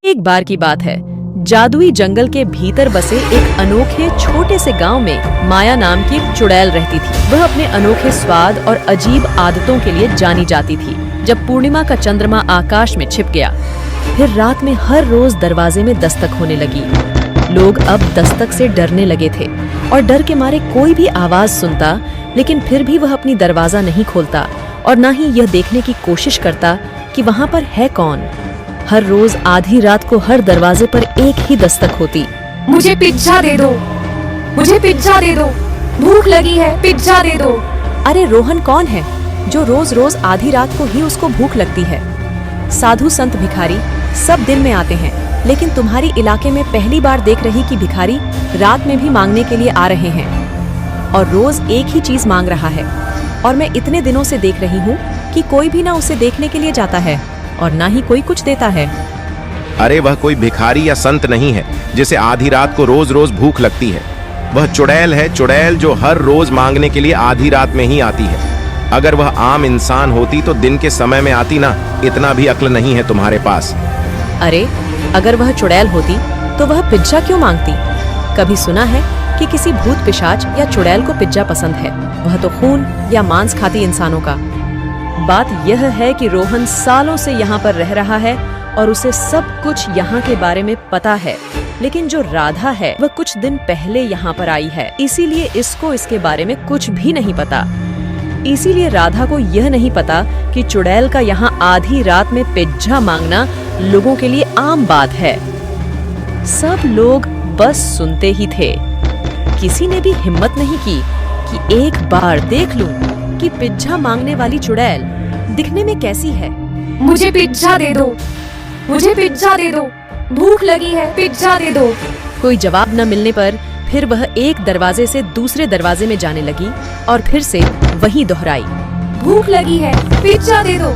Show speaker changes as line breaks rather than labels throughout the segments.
एक बार की बात है, जादुई जंगल के भीतर बसे एक अनोखे छोटे से गांव में माया नाम की एक चुड़ैल रहती थी। वह अपने अनोखे स्वाद और अजीब आदतों के लिए जानी जाती थी। जब पूर्णिमा का चंद्रमा आकाश में छिप गया, फिर रात में हर रोज दरवाजे में दस्तक होने लगी। लोग अब दस्तक से डरने लगे थे और डर के मारे कोई भी आवाज सुनता, लेकिन फिर भी वह अपनी दरवाजा नहीं खोलता और न ही यह देखने की कोशिश करता कि वहाँ पर है कौन। हर रोज आधी रात को हर दरवाजे पर एक ही दस्तक होती।
मुझे पिज्जा दे दो, मुझे पिज्जा दे दो, भूख लगी है, पिज्जा दे दो।
अरे रोहन कौन है जो रोज रोज आधी रात को ही उसको भूख लगती है? साधु संत भिखारी सब दिन में आते हैं, लेकिन तुम्हारी इलाके में पहली बार देख रही कि भिखारी रात में भी मांगने के लिए आ रहे हैं और रोज एक ही चीज मांग रहा है। और मैं इतने दिनों से देख रही हूँ कि कोई भी ना उसे देखने के लिए जाता है और ना ही कोई कुछ देता है।
अरे वह कोई भिखारी या संत नहीं है जिसे आधी रात को रोज रोज भूख लगती है। वह चुड़ैल है, चुड़ैल जो हर रोज मांगने के लिए आधी रात में ही आती है। अगर वह आम इंसान होती तो दिन के समय में आती ना। इतना भी अक्ल नहीं है तुम्हारे पास।
अरे अगर वह चुड़ैल होती तो वह पिज्जा क्यों मांगती? कभी सुना है कि किसी भूत पिशाच या चुड़ैल को पिज्जा पसंद है? वह तो खून या मांस खाती इंसानों का। बात यह है कि रोहन सालों से यहाँ पर रह रहा है और उसे सब कुछ यहाँ के बारे में पता है, लेकिन जो राधा है वह कुछ दिन पहले यहाँ पर आई है, इसीलिए इसको इसके बारे में कुछ भी नहीं पता। इसीलिए राधा को यह नहीं पता कि चुड़ैल का यहाँ आधी रात में पिज्जा मांगना लोगों के लिए आम बात है। सब लोग बस सुनते ही थे। किसी ने भी हिम्मत नहीं की कि एक बार देख लूं कि पिज्जा मांगने वाली चुड़ैल दिखने में कैसी है।
मुझे पिज्जा दे दो, मुझे पिज्जा दे दो, भूख लगी है, पिज्जा दे दो।
कोई जवाब न मिलने पर फिर वह एक दरवाजे से दूसरे दरवाजे में जाने लगी और फिर से वही दोहराई,
भूख लगी है, पिज्जा दे दो,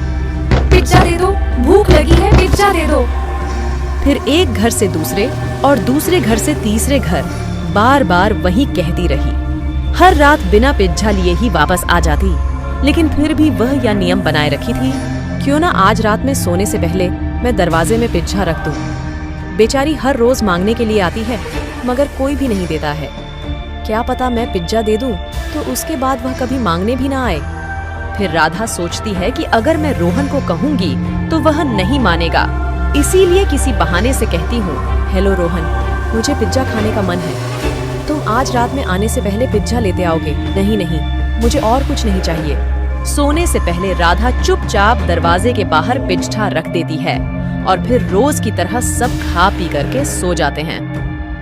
पिज्जा दे दो, भूख लगी है, पिज्जा दे दो।
फिर एक घर से दूसरे और दूसरे घर से तीसरे घर बार बार वही कहती रही। हर रात बिना पिज्जा लिए ही वापस आ जाती, लेकिन फिर भी वह यह नियम बनाए रखी थी, क्यों ना आज रात में सोने से पहले मैं दरवाजे में पिज्जा रख दूं। बेचारी हर रोज मांगने के लिए आती है, मगर कोई भी नहीं देता है। क्या पता मैं पिज्जा दे दूं तो उसके बाद वह कभी मांगने भी ना आए। फिर राधा सोचती है कि अगर मैं रोहन को कहूंगी तो वह नहीं मानेगा, इसीलिए किसी बहाने से कहती हूँ, हेलो रोहन, मुझे पिज्जा खाने का मन है, तुम आज रात में आने से पहले पिज्जा लेते आओगे? नहीं नहीं, मुझे और कुछ नहीं चाहिए। सोने से पहले राधा चुपचाप दरवाजे के बाहर पिज्जा रख देती है और फिर रोज की तरह सब खा पी करके सो जाते हैं।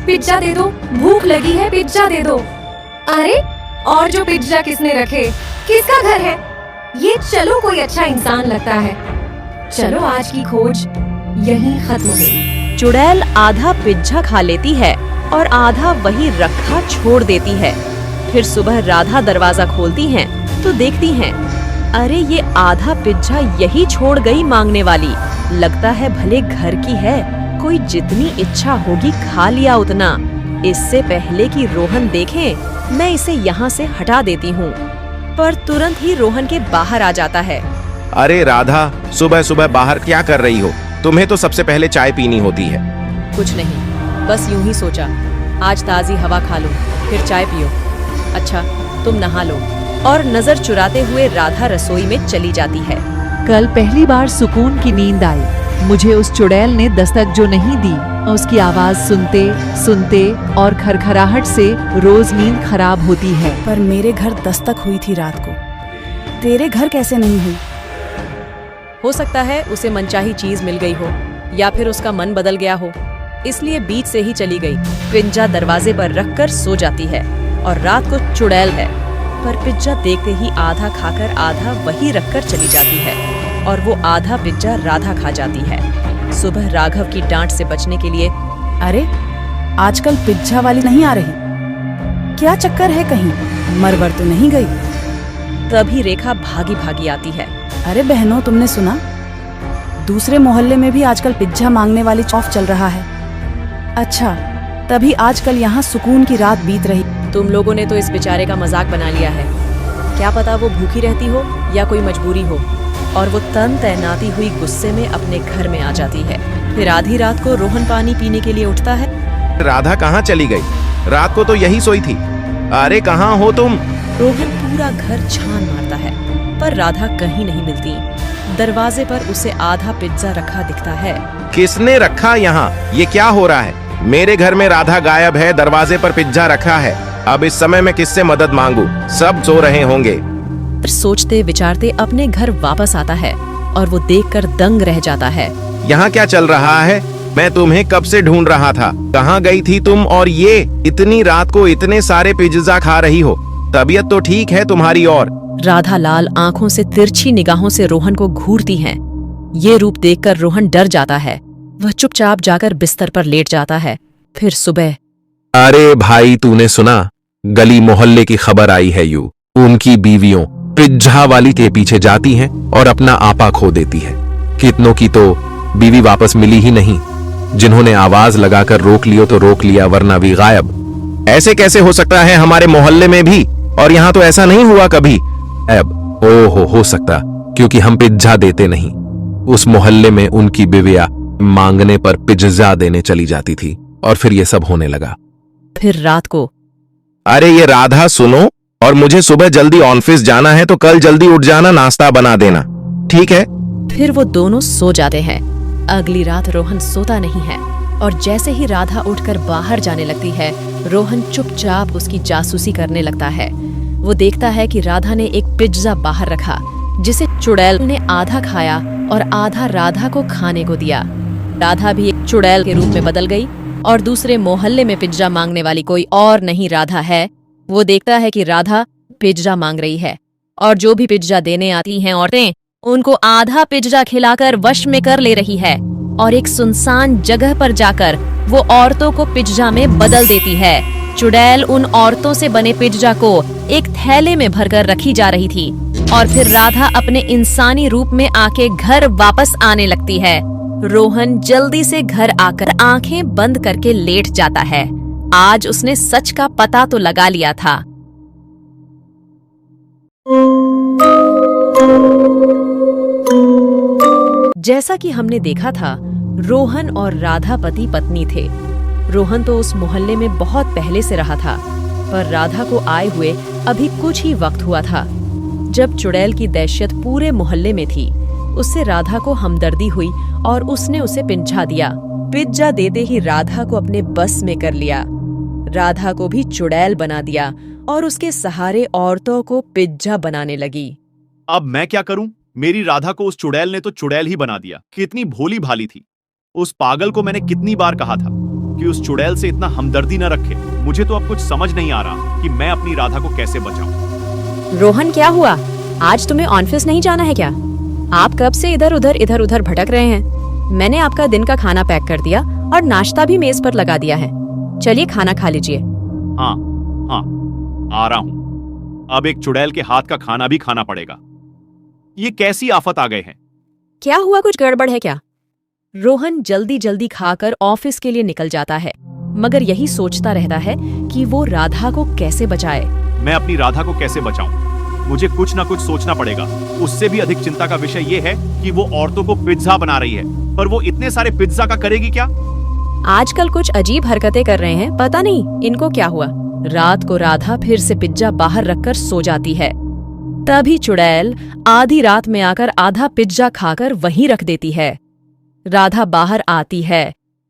पिज्जा दे दो, भूख लगी है, पिज्जा दे दो। अरे और जो पिज्जा किसने रखे, किसका घर है ये? चलो कोई अच्छा इंसान लगता है। चलो आज की खोज यहीं खत्म हुई।
चुड़ैल आधा पिज्जा खा लेती है और आधा वही रखा छोड़ देती है। फिर सुबह राधा दरवाजा खोलती हैं तो देखती हैं, अरे ये आधा पिज्जा यही छोड़ गई मांगने वाली। लगता है भले घर की है, कोई जितनी इच्छा होगी खा लिया उतना। इससे पहले कि रोहन देखे, मैं इसे यहाँ से हटा देती हूँ। पर तुरंत ही रोहन के बाहर आ जाता है।
अरे राधा, सुबह सुबह बाहर क्या कर रही हो? तुम्हें तो सबसे पहले चाय पीनी होती है।
कुछ नहीं, बस यूं ही सोचा आज ताज़ी हवा खा लूं, फिर चाय पियो। अच्छा तुम नहा लो। और नजर चुराते हुए राधा रसोई में चली जाती है।
कल पहली बार सुकून की नींद आई। मुझे उस चुड़ैल ने दस्तक जो नहीं दी, उसकी आवाज सुनते सुनते और खरखराहट से रोज नींद खराब होती है।
पर मेरे घर दस्तक हुई थी रात को, तेरे घर कैसे नहीं हुई?
हो सकता है उसे मनचाही चीज मिल गई हो या फिर उसका मन बदल गया हो, इसलिए बीच से ही चली गई। पिज्जा दरवाजे पर रखकर सो जाती है और रात को चुड़ैल है, पर पिज्जा देखते ही आधा खाकर आधा वही रखकर चली जाती है और वो आधा पिज्जा राधा खा जाती है। सुबह राघव की डांट से बचने के लिए,
अरे आजकल पिज्जा वाली नहीं आ रही, क्या चक्कर है? कहीं मरवर तो नहीं गई?
तभी रेखा भागी भागी आती है।
अरे बहनों, तुमने सुना? दूसरे मोहल्ले में भी आजकल पिज्जा मांगने वाली चौफ चल रहा है। अच्छा, तभी आजकल यहाँ सुकून की रात बीत रही।
तुम लोगों ने तो इस बेचारे का मजाक बना लिया है। क्या पता वो भूखी रहती हो या कोई मजबूरी हो। और वो तन तैनाती हुई गुस्से में अपने घर में आ जाती है। फिर आधी रात को रोहन पानी पीने के लिए उठता है।
राधा कहाँ चली गई? रात को तो यही सोई थी। अरे कहाँ हो तुम?
रोहन पूरा घर छान मारता है पर राधा कहीं नहीं मिलती। दरवाजे पर उसे आधा पिज्जा रखा दिखता है।
किसने रखा यहाँ? ये क्या हो रहा है? मेरे घर में राधा गायब है, दरवाजे पर पिज्जा रखा है। अब इस समय मैं किससे मदद मांगू? सब सो रहे होंगे।
सोचते विचारते अपने घर वापस आता है और वो देखकर दंग रह जाता है।
यहाँ क्या चल रहा है? मैं तुम्हें कब से ढूंढ रहा था। कहाँ गई थी तुम? और ये इतनी रात को इतने सारे पिज्जा खा रही हो? तबीयत तो ठीक है तुम्हारी? और
राधा लाल आंखों से तिरछी निगाहों से रोहन को घूरती हैं। ये रूप देखकर रोहन डर जाता है। वह चुपचाप जाकर बिस्तर पर लेट जाता है। फिर सुबह,
अरे भाई, तूने सुना? गली मोहल्ले की खबर आई है। उनकी बीवियों पिज्जा वाली के पीछे जाती हैं और अपना आपा खो देती है। कितनों की तो बीवी वापस मिली ही नहीं। जिन्होंने आवाज लगाकर रोक लियो तो रोक लिया, वरना भी गायब। ऐसे कैसे हो सकता है हमारे मोहल्ले में भी? और यहाँ तो ऐसा नहीं हुआ कभी। अब ओहो, हो सकता क्योंकि हम पिज्जा देते नहीं। उस मोहल्ले में उनकी बीवियां मांगने पर पिज्जा देने चली जाती थी और फिर ये सब होने लगा।
फिर रात को,
अरे ये राधा सुनो, और मुझे सुबह जल्दी ऑफिस जाना है तो कल जल्दी उठ जाना, नाश्ता बना देना, ठीक है?
फिर वो दोनों सो जाते हैं। अगली रात रोहन सोता नहीं है और जैसे ही राधा उठकर बाहर जाने लगती है, रोहन चुपचाप उसकी जासूसी करने लगता है। वो देखता है कि राधा ने एक पिज्जा बाहर रखा जिसे चुड़ैल ने आधा खाया और आधा राधा को खाने को दिया। राधा भी एक चुड़ैल के रूप में बदल गई और दूसरे मोहल्ले में पिज्जा मांगने वाली कोई और नहीं राधा है। वो देखता है कि राधा पिज्जा मांग रही है और जो भी पिज्जा देने आती हैं औरतें, उनको आधा पिज्जा खिलाकर वश में कर ले रही है और एक सुनसान जगह पर जाकर वो औरतों को पिज्जा में बदल देती है। चुड़ैल उन औरतों से बने पिज्जा को एक थैले में भरकर रखी जा रही थी और फिर राधा अपने इंसानी रूप में आके घर वापस आने लगती है। रोहन जल्दी से घर आकर आंखें बंद करके लेट जाता है। आज उसने सच का पता तो लगा लिया था। जैसा कि हमने देखा था, रोहन और राधा पति पत्नी थे। रोहन तो उस मोहल्ले में बहुत पहले से रहा था, पर राधा को आए हुए अभी कुछ ही वक्त हुआ था। जब चुड़ैल की दहशत पूरे मोहल्ले में थी, उससे राधा को हमदर्दी हुई और उसने उसे पिज्जा दिया। पिज्जा देते ही राधा को अपने बस में कर लिया। राधा को भी चुड़ैल बना दिया और उसके सहारे औरतों को पिज्जा बनाने लगी।
अब मैं क्या करूं? मेरी राधा को उस चुड़ैल ने तो चुड़ैल ही बना दिया। कितनी भोली भाली थी। उस पागल को मैंने कितनी बार कहा था कि उस चुड़ैल से इतना हमदर्दी न रखे। मुझे तो अब कुछ समझ नहीं आ रहा कि मैं अपनी राधा को कैसे बचाऊं।
रोहन, क्या हुआ? आज तुम्हें ऑफिस नहीं जाना है क्या? आप कब से इधर उधर भटक रहे हैं? मैंने आपका दिन का खाना पैक कर दिया और नाश्ता भी मेज पर लगा दिया है। चलिए खाना खा लीजिए।
हाँ, आ रहा हूँ। अब एक चुड़ैल के हाथ का खाना भी खाना पड़ेगा। ये कैसी आफत आ गए हैं?
क्या हुआ? कुछ गड़बड़ है क्या? रोहन जल्दी जल्दी खाकर ऑफिस के लिए निकल जाता है, मगर यही सोचता रहता है कि वो राधा को कैसे बचाए।
मैं अपनी राधा को कैसे बचाऊं? मुझे कुछ ना कुछ सोचना पड़ेगा। उससे भी अधिक चिंता का विषय ये है कि वो औरतों को पिज्जा बना रही है, पर वो इतने सारे पिज्जा का करेगी क्या?
आजकल कुछ अजीब हरकतें कर रहे हैं, पता नहीं इनको क्या हुआ। रात को राधा फिर से पिज्जा बाहर रखकर सो जाती है। तभी चुड़ैल आधी रात में आकर आधा पिज्जा खाकर वहीं रख देती है। राधा बाहर आती है।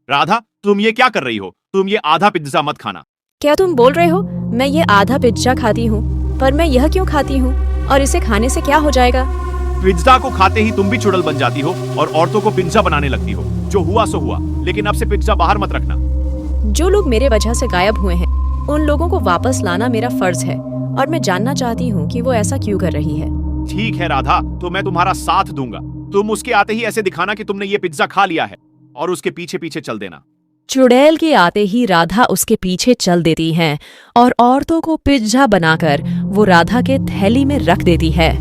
राधा, तुम ये क्या कर रही हो? तुम ये आधा पिज्जा मत खाना।
क्या तुम बोल रहे हो? मैं ये आधा पिज्जा खाती हूँ, पर मैं यह क्यों खाती हूँ और इसे खाने से क्या हो जाएगा?
पिज्जा को खाते ही तुम भी चुड़ैल बन जाती हो और औरतों को पिज्जा बनाने लगती हो। जो हुआ सो हुआ, लेकिन अब से पिज्जा बाहर मत रखना।
जो लोग मेरे वजह से गायब हुए हैं, उन लोगों को वापस लाना मेरा फर्ज है और मैं जानना चाहती हूँ कि वो ऐसा क्यों कर रही है।
ठीक है राधा, तो मैं तुम्हारा साथ दूंगा। तुम उसके आते ही ऐसे दिखाना कि तुमने ये पिज्जा खा लिया है और उसके पीछे पीछे चल देना।
चुड़ैल के आते ही राधा उसके पीछे चल देती हैं और औरतों को पिज्जा बनाकर वो राधा के थैली में रख देती है।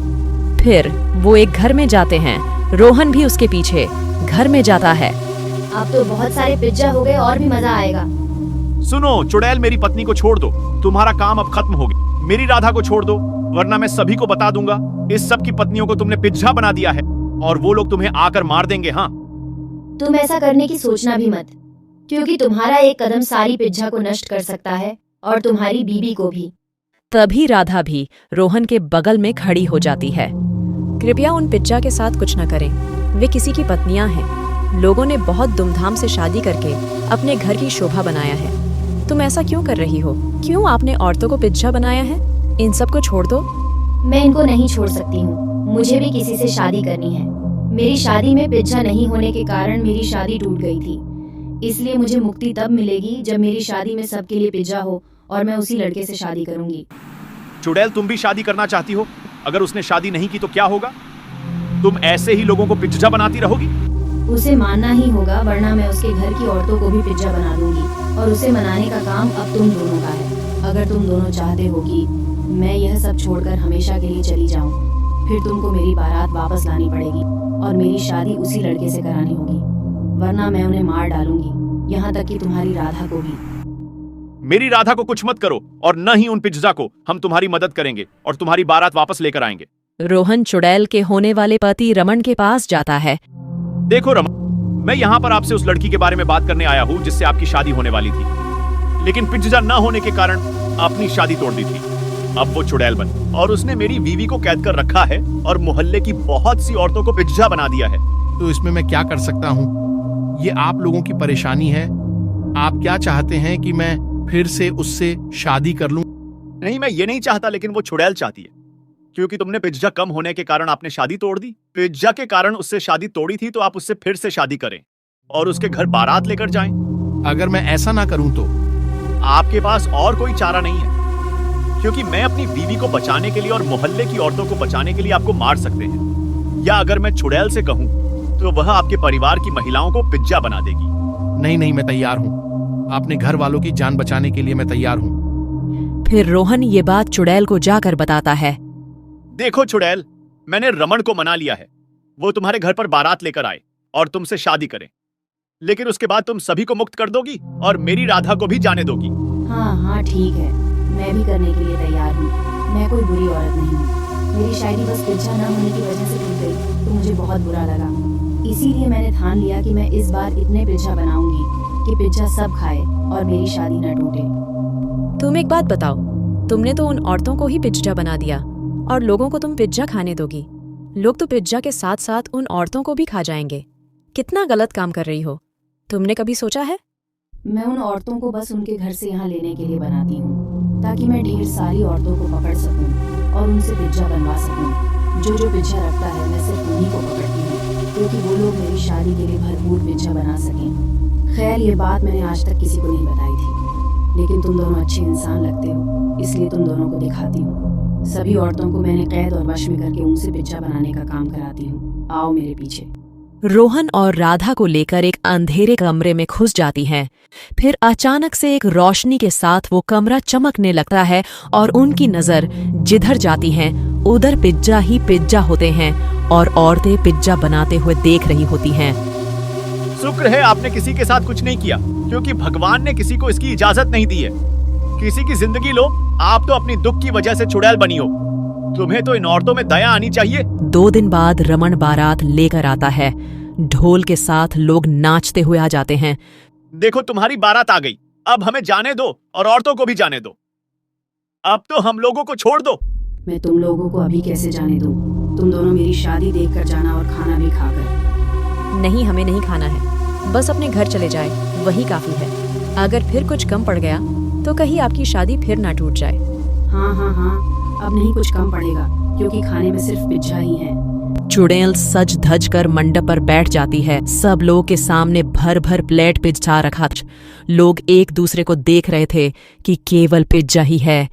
फिर वो एक घर में जाते हैं। रोहन भी उसके पीछे घर में जाता है।
अब तो बहुत सारे पिज्जा हो गए और भी मजा आएगा।
सुनो चुड़ैल, मेरी पत्नी को छोड़ दो। तुम्हारा काम अब खत्म हो गया। मेरी राधा को छोड़ दो। वरना मैं सभी को बता दूंगा इस सब की पत्नियों को तुमने पिज्जा बना दिया है और वो लोग तुम्हें आकर मार देंगे। हाँ,
तुम ऐसा करने की सोचना भी मत, क्योंकि तुम्हारा एक कदम सारी पिज्जा को नष्ट कर सकता है और तुम्हारी बीबी को भी।
तभी राधा भी रोहन के बगल में खड़ी हो जाती है। कृपया उन पिज्जा के साथ कुछ न करें, वे किसी की पत्नियां हैं। लोगों ने बहुत धूमधाम से शादी करके अपने घर की शोभा बनाया है। तुम ऐसा क्यों कर रही हो? क्यों आपने औरतों को पिज्जा बनाया है? इन सब को छोड़ दो।
मैं इनको नहीं छोड़ सकती हूँ, मुझे भी किसी से शादी करनी है। मेरी शादी में पिज्जा नहीं होने के कारण मेरी शादी टूट गई थी, इसलिए मुझे मुक्ति तब मिलेगी जब मेरी शादी में सबके लिए पिज्जा हो और मैं उसी लड़के से शादी करूंगी।
चुड़ैल, तुम भी शादी करना चाहती हो? अगर उसने शादी नहीं की तो क्या होगा? तुम ऐसे ही लोगों को पिज्जा बनाती रहोगी?
उसे मानना ही होगा, वरना मैं उसके घर की औरतों को भी पिज्जा बना दूंगी और उसे मनाने का काम अब तुम दोनों का है। अगर तुम दोनों चाहते हो कि मैं यह सब छोड़कर हमेशा के लिए चली जाऊं, फिर तुमको मेरी बारात वापस लानी पड़ेगी और मेरी शादी उसी लड़के से करानी होगी, वरना मैं उन्हें मार डालूंगी, यहाँ तक कि तुम्हारी राधा को भी।
मेरी राधा को कुछ मत करो और न ही उन पिज्जा को। हम तुम्हारी मदद करेंगे और तुम्हारी बारात वापस लेकर आएंगे।
रोहन चुड़ैल के होने वाले पति रमन के पास जाता है।
देखो रमन, मैं यहाँ पर आपसे उस लड़की के बारे में बात करने आया हूँ जिससे आपकी शादी होने वाली थी, लेकिन पिज्जा न होने के कारण अपनी शादी तोड़ दी थी। अब वो चुड़ैल बन और उसने मेरी बीवी को कैद कर रखा है और मोहल्ले की बहुत सी औरतों को पिज्जा बना दिया है।
तो इसमें मैं क्या कर सकता हूँ? ये आप लोगों की परेशानी है। आप क्या चाहते हैं कि मैं फिर से उससे शादी कर लूं?
नहीं, मैं ये नहीं चाहता, लेकिन वो चुड़ैल चाहती है, क्योंकि तुमने पिज्जा कम होने के कारण आपने शादी तोड़ दी। पिज्जा के कारण उससे शादी तोड़ी थी, तो आप उससे फिर से शादी करें और उसके घर बारात लेकर जाएं।
अगर मैं ऐसा ना करूं तो?
आपके पास और कोई चारा नहीं है, क्योंकि मैं अपनी बीवी को बचाने के लिए और मोहल्ले की औरतों को बचाने के लिए आपको मार सकते हैं, या अगर मैं चुड़ैल से कहूं तो वह आपके परिवार की महिलाओं को पिज्जा बना देगी।
नहीं, मैं तैयार हूँ। अपने घर वालों की जान बचाने के लिए मैं तैयार हूँ।
फिर रोहन ये बात चुड़ैल को जाकर बताता है।
देखो चुड़ैल, मैंने रमन को मना लिया है, वो तुम्हारे घर पर बारात लेकर आए और तुमसे शादी करें, लेकिन उसके बाद तुम सभी को मुक्त कर दोगी और मेरी राधा को भी जाने दोगी।
हाँ, ठीक है, मैं भी करने के लिए तैयार हूँ। मैं कोई बुरी औरत नहीं हूँ। मेरी शादी बस पिज्जा न होने की वजह से टूट गई, तो मुझे बहुत बुरा लगा। इसीलिए मैंने ठान लिया कि मैं इस बार इतने पिज्जा बनाऊंगी कि पिज्जा सब खाए और मेरी शादी न टूटे।
तुम एक बात बताओ, तुमने तो उन औरतों को ही पिज्जा बना दिया और लोगों को तुम पिज्जा खाने दोगी। लोग तो पिज्जा के साथ साथ उन औरतों को भी खा जाएंगे। कितना गलत काम कर रही हो, तुमने कभी सोचा है?
मैं उन औरतों को बस उनके घर से यहाँ लेने के लिए बनाती हूँ, ताकि मैं ढेर सारी औरतों को पकड़ सकूँ और उनसे पिज्जा बनवा सकूँ। जो पिज्जा रखता है मैं सिर्फ उन्हीं को पकड़ती हूँ, क्योंकि वो लोग मेरी शादी के लिए भरपूर पिज्जा बना सकें। खैर, ये बात मैंने आज तक किसी को नहीं बताई थी, लेकिन तुम दोनों अच्छे इंसान लगते हो, इसलिए तुम दोनों को दिखाती हूँ। सभी औरतों को मैंने कैद और वश में करके उनसे पिज्जा बनाने का काम कराती हूँ। आओ मेरे पीछे।
रोहन और राधा को लेकर एक अंधेरे कमरे में घुस जाती हैं। फिर अचानक से एक रोशनी के साथ वो कमरा चमकने लगता है और उनकी नजर जिधर जाती हैं उधर पिज्जा ही पिज्जा होते हैं और औरतें पिज्जा बनाते हुए देख रही होती हैं।
शुक्र है आपने किसी के साथ कुछ नहीं किया, क्योंकि भगवान ने किसी को इसकी इजाजत नहीं दी है। किसी की जिंदगी लो, आप तो अपनी दुख की वजह से चुड़ैल बनी हो। तुम्हें तो इन औरतों में दया आनी चाहिए।
2 दिन बाद रमन बारात लेकर आता है। ढोल के साथ लोग नाचते हुए आ जाते हैं।
देखो, तुम्हारी बारात आ गई, अब हमें जाने दो और औरतों को भी जाने दो। अब तो हम लोगों को छोड़ दो।
मैं तुम लोगों को अभी कैसे जाने दूं? तुम दोनों मेरी शादी देखकर जाना और खाना भी खाकर।
नहीं, हमें नहीं खाना है, बस अपने घर चले जाए, वही काफी है। अगर फिर कुछ कम पड़ गया तो कहीं आपकी शादी फिर ना टूट जाए।
हाँ, अब नहीं कुछ कम पड़ेगा, क्योंकि खाने में सिर्फ पिज्जा ही है।
चुड़ैल सज धज कर मंडप पर बैठ जाती है। सब लोगों के सामने भर भर प्लेट पिज्जा रखा था। लोग एक दूसरे को देख रहे थे कि केवल पिज्जा ही है।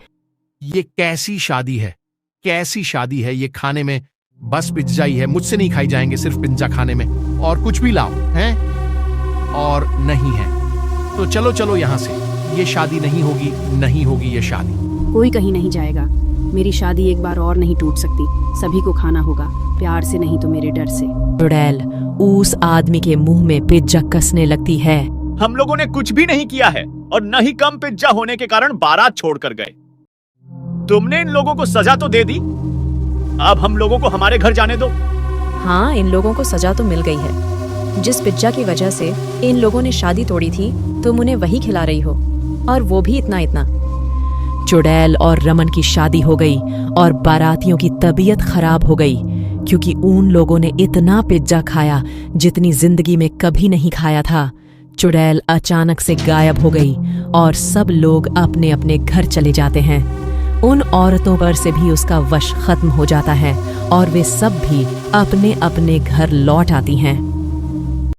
ये कैसी शादी है? कैसी शादी है ये? खाने में बस पिज्जा ही है, मुझसे नहीं खाई जाएंगे सिर्फ पिज्जा खाने में। और कुछ भी लाओ, हैं? और नहीं है तो चलो यहाँ से। ये शादी नहीं होगी ये शादी।
कोई कहीं नहीं जाएगा। मेरी शादी एक बार और नहीं टूट सकती। सभी को खाना होगा, प्यार से नहीं तो मेरे डर से।
चुड़ैल उस आदमी के मुंह में पिज्जा कसने लगती है।
हम लोगों ने कुछ भी नहीं किया है और न ही कम पिज्जा होने के कारण बारात छोड़कर गए। तुमने इन लोगों को सजा तो दे दी, अब हम लोगों को हमारे घर जाने दो।
हाँ, इन लोगों को सजा तो मिल गई है। जिस पिज्जा की वजह से इन लोगों ने शादी तोड़ी थी, तुम उन्हें वही खिला रही हो, और वो भी इतना इतना।
चुड़ैल और रमन की शादी हो गई और बारातियों की तबीयत खराब हो गई, क्योंकि उन लोगों ने इतना पिज्जा खाया जितनी जिंदगी में कभी नहीं खाया था। चुड़ैल अचानक से गायब हो गई और सब लोग अपने अपने घर चले जाते हैं। उन औरतों पर से भी उसका वश खत्म हो जाता है और वे सब भी अपने अपने घर लौट आती हैं।